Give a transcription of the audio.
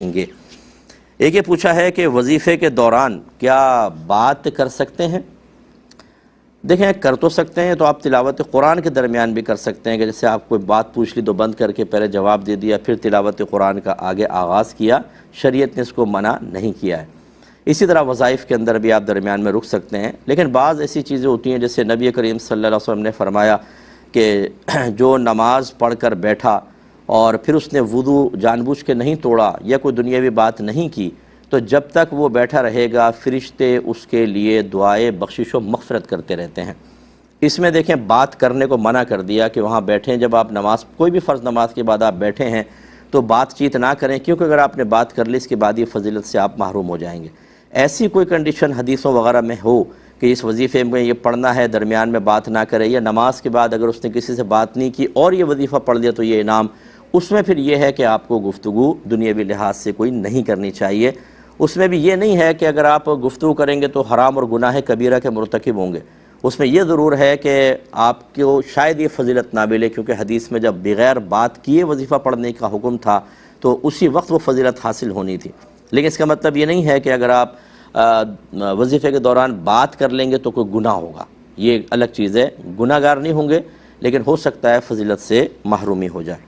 گے۔ ایک یہ پوچھا ہے کہ وظیفے کے دوران کیا بات کر سکتے ہیں؟ دیکھیں، کر تو سکتے ہیں، تو آپ تلاوت قرآن کے درمیان بھی کر سکتے ہیں کہ جیسے آپ کوئی بات پوچھ لی تو بند کر کے پہلے جواب دے دیا، پھر تلاوت قرآن کا آگے آغاز کیا، شریعت نے اس کو منع نہیں کیا ہے۔ اسی طرح وظائف کے اندر بھی آپ درمیان میں رک سکتے ہیں، لیکن بعض ایسی چیزیں ہوتی ہیں جیسے نبی کریم صلی اللہ علیہ وسلم نے فرمایا کہ جو نماز پڑھ کر بیٹھا اور پھر اس نے وضو جان بوجھ کے نہیں توڑا یا کوئی دنیاوی بات نہیں کی، تو جب تک وہ بیٹھا رہے گا فرشتے اس کے لیے دعائے بخشش و مغفرت کرتے رہتے ہیں۔ اس میں دیکھیں بات کرنے کو منع کر دیا کہ وہاں بیٹھیں، جب آپ نماز کوئی بھی فرض نماز کے بعد آپ بیٹھے ہیں تو بات چیت نہ کریں، کیونکہ اگر آپ نے بات کر لی اس کے بعد یہ فضیلت سے آپ محروم ہو جائیں گے۔ ایسی کوئی کنڈیشن حدیثوں وغیرہ میں ہو کہ اس وظیفے میں یہ پڑھنا ہے درمیان میں بات نہ کرے، یا نماز کے بعد اگر اس نے کسی سے بات نہیں کی اور یہ وظیفہ پڑھ لیا تو یہ انعام، اس میں پھر یہ ہے کہ آپ کو گفتگو دنیاوی لحاظ سے کوئی نہیں کرنی چاہیے۔ اس میں بھی یہ نہیں ہے کہ اگر آپ گفتگو کریں گے تو حرام اور گناہ کبیرہ کے مرتکب ہوں گے۔ اس میں یہ ضرور ہے کہ آپ کو شاید یہ فضیلت نہ ملے، کیونکہ حدیث میں جب بغیر بات کیے وظیفہ پڑھنے کا حکم تھا تو اسی وقت وہ فضیلت حاصل ہونی تھی۔ لیکن اس کا مطلب یہ نہیں ہے کہ اگر آپ وظیفے کے دوران بات کر لیں گے تو کوئی گناہ ہوگا، یہ الگ چیز ہے۔ گناہ گار نہیں ہوں گے، لیکن ہو سکتا ہے فضیلت سے محرومی ہو جائے۔